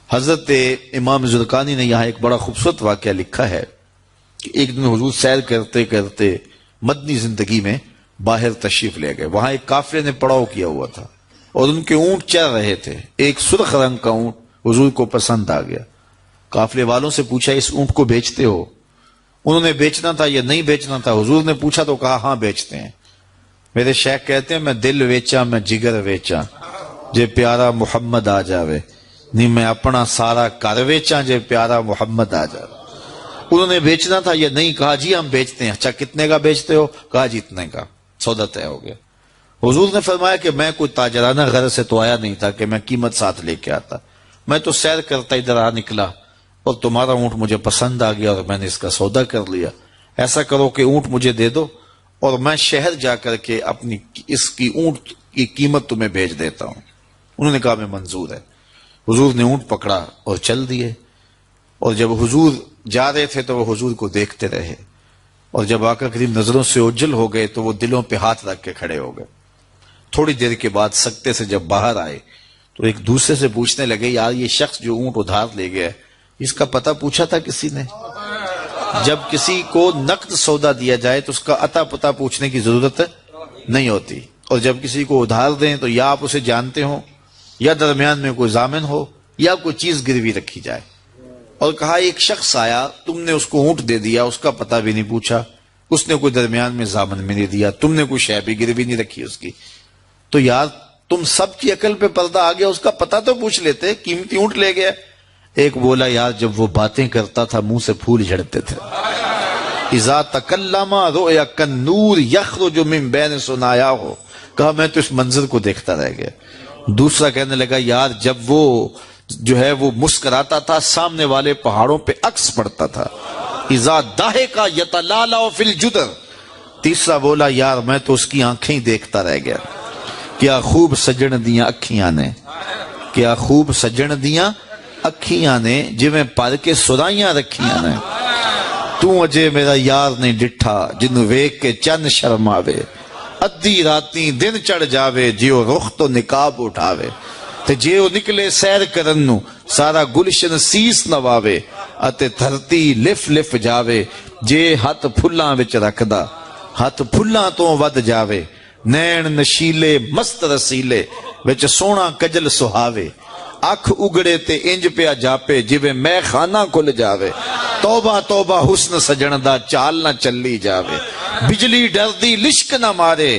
حضرت امام زرقانی نے یہاں ایک بڑا خوبصورت واقعہ لکھا ہے کہ ایک دن حضور سیر کرتے کرتے مدنی زندگی میں باہر تشریف لے گئے. وہاں ایک قافلے نے پڑاؤ کیا ہوا تھا اور ان کے اونٹ چر رہے تھے. ایک سرخ رنگ کا اونٹ حضور کو پسند آ گیا. قافلے والوں سے پوچھا اس اونٹ کو بیچتے ہو؟ انہوں نے بیچنا تھا یا نہیں بیچنا تھا. حضور نے پوچھا تو کہا ہاں بیچتے ہیں. میرے شیخ کہتے ہیں میں دل ویچا میں جگر ویچا جے پیارا محمد آ جاوے نہیں میں اپنا سارا کر ویچا جے پیارا محمد آ جاوے. انہوں نے بیچنا تھا یا نہیں؟ کہا جی ہم بیچتے ہیں. اچھا کتنے کا بیچتے ہو؟ کہا جی اتنے کا. سودا طے ہو گیا. حضور نے فرمایا کہ میں کوئی تاجرانہ غرض سے تو آیا نہیں تھا کہ میں قیمت ساتھ لے کے آتا. میں تو سیر کرتا ادھر آ نکلا اور تمہارا اونٹ مجھے پسند آ گیا اور میں نے اس کا سودا کر لیا. ایسا کرو کہ اونٹ مجھے دے دو اور میں شہر جا کر کے اپنی اس کی اونٹ کی قیمت تمہیں بھیج دیتا ہوں. انہوں نے کہا میں منظور ہے. حضور نے اونٹ پکڑا اور چل دیے. اور جب حضور جا رہے تھے تو وہ حضور کو دیکھتے رہے اور جب آقا کریم نظروں سے اوجھل ہو گئے تو وہ دلوں پہ ہاتھ رکھ کے کھڑے ہو گئے. تھوڑی دیر کے بعد سکتے سے جب باہر آئے تو ایک دوسرے سے پوچھنے لگے یار یہ شخص جو اونٹ ادھار لے گیا اس کا پتہ پوچھا تھا کسی نے؟ جب کسی کو نقد سودا دیا جائے تو اس کا عطا پتہ پوچھنے کی ضرورت نہیں ہوتی. اور جب کسی کو ادھار دیں تو یا آپ اسے جانتے ہو یا درمیان میں کوئی ضامن ہو یا کوئی چیز گروی رکھی جائے. اور کہا ایک شخص آیا تم نے اس کو اونٹ دے دیا اس کا پتہ بھی نہیں پوچھا, اس نے کوئی درمیان میں ضامن بھی نہیں دیا, تم نے کوئی شے بھی گروی نہیں رکھی اس کی. تو یار تم سب کی عقل پہ پردہ آ گیا, اس کا پتہ تو پوچھ لیتے, قیمتی اونٹ لے گیا. ایک بولا یار جب وہ باتیں کرتا تھا منہ سے پھول جھڑتے تھے. اذا تکلم رؤیا کالنور یخرج من بین ثنایا ہو. کہا میں تو اس منظر کو دیکھتا رہ گیا. دوسرا کہنے لگا یار جب وہ جو ہے وہ مسکراتا تھا سامنے والے پہاڑوں پہ عکس پڑتا تھا. اذا ضحک یتلالع فی الجدر. تیسرا بولا یار میں تو اس کی آنکھیں دیکھتا رہ گیا. کیا خوب سجن دیاں اکھیاں نے, کیا خوب سجن دیاں اکھیاں نے جویں پر کے سرائیاں رکھیاں نے. تو اجے میرا یار نہیں ڈٹھا جنوں ویکھ کے چن شرماوے. ادھی راتی دن چڑھ جاوے جیو رخ تو نقاب اٹھاوے. تے جیو نکلے سیر کرن نو سارا گلشن سیس نواوے. اتے دھرتی لف لف جاوے جے ہاتھ پھلاں وچ رکھدا ہاتھ پھلاں تو ود جاوے. نین نشیلے مست رسیلے وچ سونا کجل سہاوے. اکھ اگڑے تے انج پیا جاپے جویں میں خانہ کھل جاوے. توبہ توبہ حسن سجن دا چال نہ چلی جاوے. بجلی ڈردی لشک نہ مارے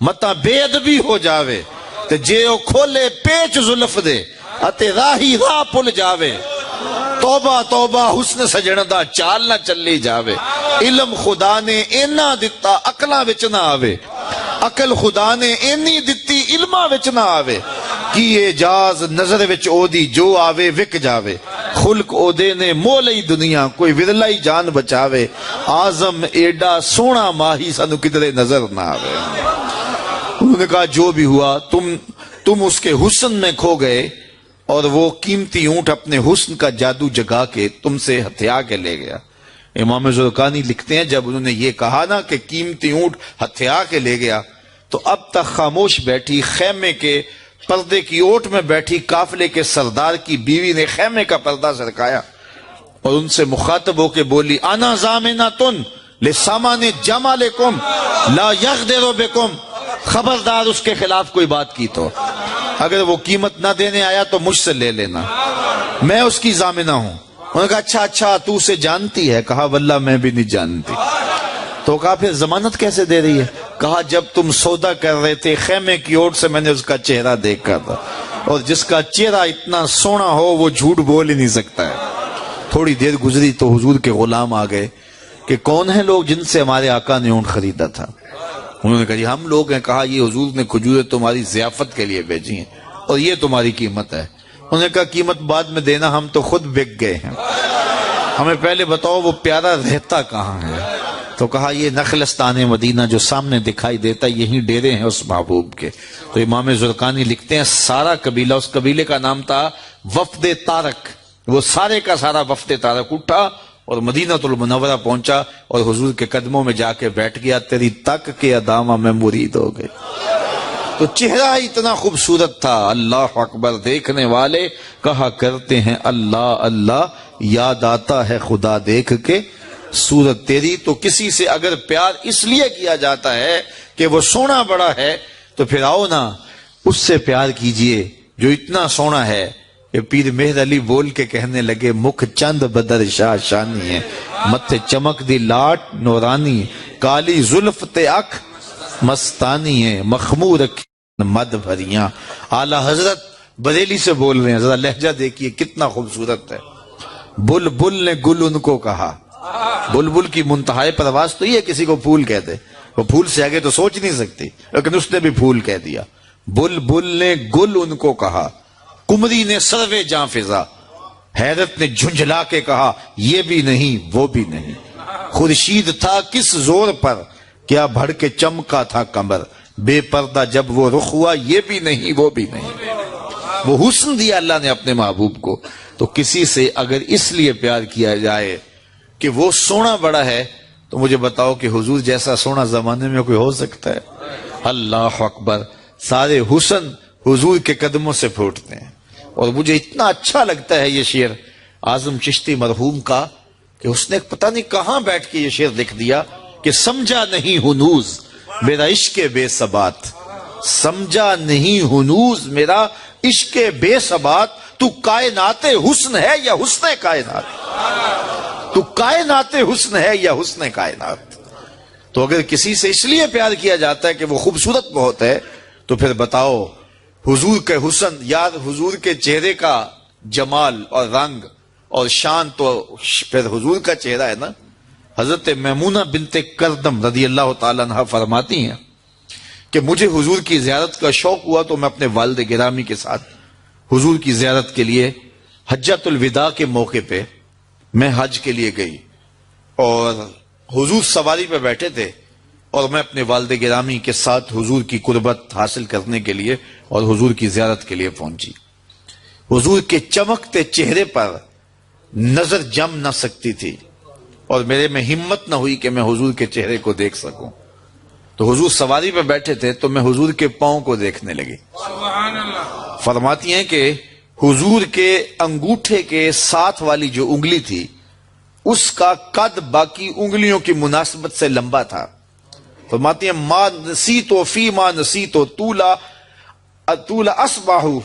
متا بے ادبی ہو جاوے. تے جے او کھولے پیچ زلف دے اتے راہی راہ پل جاوے. توبہ توبہ حسن سجن دا چال نہ چلی جاوے. علم خدا نے اینا دتا عقلاں وچ نہ آوے. عقل خدا نے اینی دتی علماں وچ نہ آوے. کی اعجاز نظر وچ او دی جو آوے وک جاوے. خلق او دے نے مولئی دنیا کوئی ورلائی جان بچاوے. آزم ایڈا سونا ماہی سانو کدرے نظر نہ آوے. انہوں نے کہا جو بھی ہوا تم اس کے حسن میں کھو گئے اور وہ قیمتی اونٹ اپنے حسن کا جادو جگا کے تم سے ہتھیا کے لے گیا. امام زرقانی لکھتے ہیں جب انہوں نے یہ کہا نا کہ قیمتی اونٹ ہتھیا کے لے گیا تو اب تک خاموش بیٹھی خیمے کے پردے کی اوٹ میں بیٹھی قافلے کے سردار کی بیوی نے خیمے کا پردہ سرکایا اور ان سے مخاطب ہو کے بولی انا ضامنۃ لسامان جمالکم لا یغدر بکم. خبردار اس کے خلاف کوئی بات کی تو اگر وہ قیمت نہ دینے آیا تو مجھ سے لے لینا, میں اس کی ضامنہ ہوں. انہوں نے کہا اچھا تو اسے جانتی ہے؟ کہا واللہ میں بھی نہیں جانتی. تو کہا پھر ضمانت کیسے دے رہی ہے؟ کہا جب تم سودا کر رہے تھے خیمے کی اوٹ سے میں نے اس کا چہرہ دیکھا تھا اور جس کا چہرہ اتنا سونا ہو وہ جھوٹ بول ہی نہیں سکتا ہے. تھوڑی دیر گزری تو حضور کے غلام آ گئے کہ کون ہیں لوگ جن سے ہمارے آقا نے اونٹ خریدا تھا؟ انہوں نے کہا جی ہم لوگ ہیں. کہا یہ حضور نے کھجوریں تمہاری ضیافت کے لیے بھیجی ہیں اور یہ تمہاری قیمت ہے. انہوں نے کہا قیمت بعد میں دینا, ہم تو خود بک گئے ہیں, ہمیں پہلے بتاؤ وہ پیارا رہتا کہاں ہے. تو کہا یہ نخلستان مدینہ جو سامنے دکھائی دیتا یہی ڈیرے ہیں اس محبوب کے. تو امام زرقانی لکھتے ہیں سارا قبیلہ, اس قبیلے کا نام تھا وفد طارق, وہ سارے کا سارا وفد طارق اٹھا اور مدینہ المنورہ پہنچا اور حضور کے قدموں میں جا کے بیٹھ گیا. تیری تک کے ادامہ میں مرید ہو گئے. تو چہرہ اتنا خوبصورت تھا، اللہ اکبر، دیکھنے والے کہا کرتے ہیں اللہ اللہ، یاد آتا ہے خدا دیکھ کے صورت تیری۔ تو کسی سے اگر پیار اس لیے کیا جاتا ہے کہ وہ سونا بڑا ہے، تو پھر آؤ نا اس سے پیار کیجئے جو اتنا سونا ہے کہ پیر مہر علی بول کے کہنے لگے، مکھ چند بدر شاہ شانی ہے، متھے چمک دی لاٹ نورانی، کالی زلف تے اکھ مستانی ہے، مخمور مد بھریاں۔ اعلیٰ حضرت بریلی سے بول رہے ہیں، ذرا لہجہ دیکھیے کتنا خوبصورت ہے۔ بلبل نے گل ان کو کہا، بلبل کی منتہائی پرواز تو یہ ہے کسی کو پھول کہتے، وہ پھول سے آگے تو سوچ نہیں سکتی، لیکن اس نے بھی پھول کہہ دیا۔ بلبل نے گل ان کو کہا، کمری نے سروے جاں فضا، حیرت نے جھنجھلا کے کہا یہ بھی نہیں وہ بھی نہیں، خورشید تھا کس زور پر کیا بھڑ کے چمکا تھا کمر، بے پردہ جب وہ رخ ہوا یہ بھی نہیں وہ بھی نہیں۔ وہ حسن دیا اللہ نے اپنے محبوب کو۔ تو کسی سے اگر اس لیے پیار کیا جائے کہ وہ سونا بڑا ہے، تو مجھے بتاؤ کہ حضور جیسا سونا زمانے میں کوئی ہو سکتا ہے؟ اللہ اکبر، سارے حسن حضور کے قدموں سے پھوٹتے ہیں۔ اور مجھے اتنا اچھا لگتا ہے یہ شعر اعظم چشتی مرحوم کا کہ اس نے پتہ نہیں کہاں بیٹھ کے یہ شعر لکھ دیا کہ سمجھا نہیں ہنوز میرا عشق بے ثبات، سمجھا نہیں ہنوز میرا عشق بے ثبات، تو کائنات حسن ہے یا حسن کائنات، تو کائنات حسن ہے یا حسن کائنات۔ تو اگر کسی سے اس لیے پیار کیا جاتا ہے کہ وہ خوبصورت بہت ہے، تو پھر بتاؤ حضور کے حسن، یاد حضور کے چہرے کا جمال اور رنگ اور شان تو پھر حضور کا چہرہ ہے نا۔ حضرت میمونہ بنت کردم رضی اللہ تعالیٰ عنہ فرماتی ہیں کہ مجھے حضور کی زیارت کا شوق ہوا تو میں اپنے والد گرامی کے ساتھ حضور کی زیارت کے لیے حجۃ الوداع کے موقع پہ میں حج کے لیے گئی، اور حضور سواری پہ بیٹھے تھے اور میں اپنے والد گرامی کے ساتھ حضور کی قربت حاصل کرنے کے لیے اور حضور کی زیارت کے لیے پہنچی۔ حضور کے چمکتے چہرے پر نظر جم نہ سکتی تھی اور میرے میں ہمت نہ ہوئی کہ میں حضور کے چہرے کو دیکھ سکوں۔ تو حضور سواری پہ بیٹھے تھے تو میں حضور کے پاؤں کو دیکھنے لگی۔ فرماتی ہیں کہ حضور کے انگوٹھے کے ساتھ والی جو انگلی تھی اس کا قد باقی انگلیوں کی مناسبت سے لمبا تھا۔ فرماتی ہیں ما نسیتو فی ما نسیتو طولا اصباحو،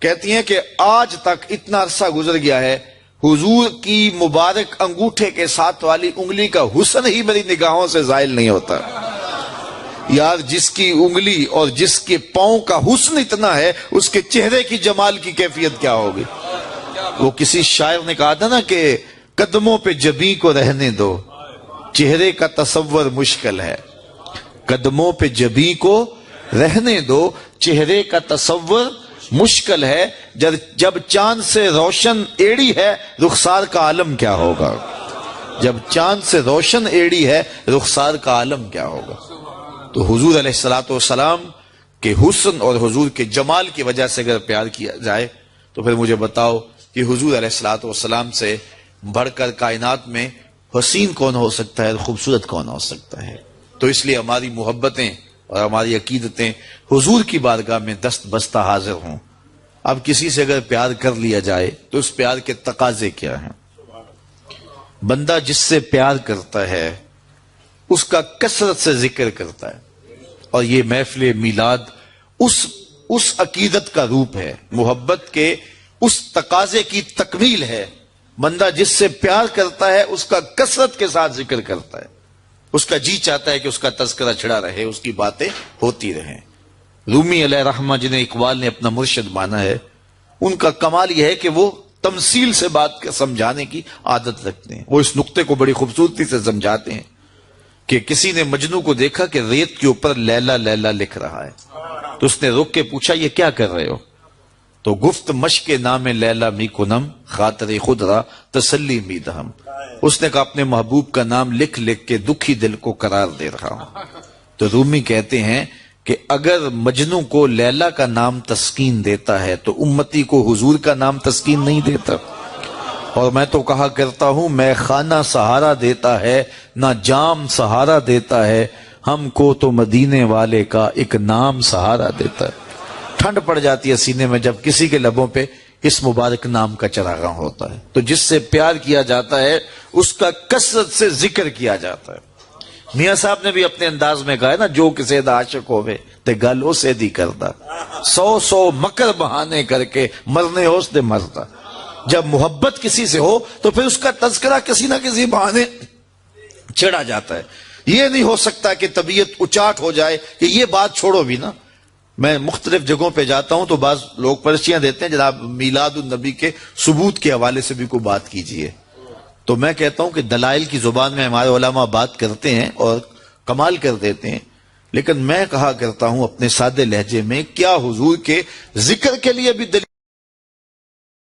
کہتی ہیں کہ آج تک اتنا عرصہ گزر گیا ہے، حضور کی مبارک انگوٹھے کے ساتھ والی انگلی کا حسن ہی میری نگاہوں سے زائل نہیں ہوتا۔ یار جس کی انگلی اور جس کے پاؤں کا حسن اتنا ہے، اس کے چہرے کی جمال کی کیفیت کیا ہوگی؟ وہ کسی شاعر نے کہا تھا نا کہ قدموں پہ جبیں کو رہنے دو، چہرے کا تصور مشکل ہے۔ قدموں پہ جبیں کو رہنے دو، چہرے کا تصور مشکل ہے، جب چاند سے روشن ایڑی ہے رخسار کا عالم کیا ہوگا؟ جب چاند سے روشن ایڑی ہے رخسار کا عالم کیا ہوگا؟ تو حضور علیہ السلام کے حسن اور حضور کے جمال کی وجہ سے اگر پیار کیا جائے تو پھر مجھے بتاؤ کہ حضور علیہ السلام سے بڑھ کر کائنات میں حسین کون ہو سکتا ہے، خوبصورت کون ہو سکتا ہے؟ تو اس لیے ہماری محبتیں اور ہماری عقیدتیں حضور کی بارگاہ میں دست بستہ حاضر ہوں۔ اب کسی سے اگر پیار کر لیا جائے تو اس پیار کے تقاضے کیا ہیں؟ بندہ جس سے پیار کرتا ہے اس کا کثرت سے ذکر کرتا ہے، اور یہ محفل میلاد اس عقیدت کا روپ ہے، محبت کے اس تقاضے کی تکمیل ہے۔ بندہ جس سے پیار کرتا ہے اس کا کثرت کے ساتھ ذکر کرتا ہے، اس کا جی چاہتا ہے کہ اس کا تذکرہ چھڑا رہے، اس کی باتیں ہوتی رہیں۔ رومی علیہ رحمہ جنہیں اقبال نے اپنا مرشد مانا ہے، ان کا کمال یہ ہے کہ وہ تمثیل سے بات سمجھانے کی عادت رکھتے ہیں۔ وہ اس نقطے کو بڑی خوبصورتی سے سمجھاتے ہیں کہ کسی نے مجنو کو دیکھا کہ ریت کے اوپر لیلا لیلا لکھ رہا ہے، تو اس نے رک کے پوچھا یہ کیا کر رہے ہو؟ تو گفت مشق نام لیلا می کنم خاطر خود را تسلی می دہم، اس نے کہا اپنے محبوب کا نام لکھ لکھ کے دکھی دل کو قرار دے رہا ہوں۔ تو رومی کہتے ہیں کہ اگر مجنو کو لیلا کا نام تسکین دیتا ہے تو امتی کو حضور کا نام تسکین نہیں دیتا۔ اور میں تو کہا کرتا ہوں میں خانہ سہارا دیتا ہے نہ جام سہارا دیتا ہے، ہم کو تو مدینے والے کا ایک نام سہارا دیتا ہے. ٹھنڈ پڑ جاتی ہے سینے میں جب کسی کے لبوں پہ اس مبارک نام کا چراغاں ہوتا ہے. تو جس سے پیار کیا جاتا ہے اس کا کثرت سے ذکر کیا جاتا ہے. میاں صاحب نے بھی اپنے انداز میں کہا ہے نا, جو کسی دا عاشق ہوئے تے گل ہو سے دی کردا, 100 مکر بہانے کر کے مرنے ہو سے مردا. جب محبت کسی سے ہو تو پھر اس کا تذکرہ کسی نہ کسی بہانے چھڑا جاتا ہے. یہ نہیں ہو سکتا کہ طبیعت اچاٹ ہو جائے کہ یہ بات چھوڑو بھی نا. میں مختلف جگہوں پہ جاتا ہوں تو بعض لوگ پرچیاں دیتے ہیں جناب میلاد النبی کے ثبوت کے حوالے سے بھی کوئی بات کیجئے. تو میں کہتا ہوں کہ دلائل کی زبان میں ہمارے علماء بات کرتے ہیں اور کمال کر دیتے ہیں, لیکن میں کہا کرتا ہوں اپنے سادے لہجے میں, کیا حضور کے ذکر کے لیے بھی دلیل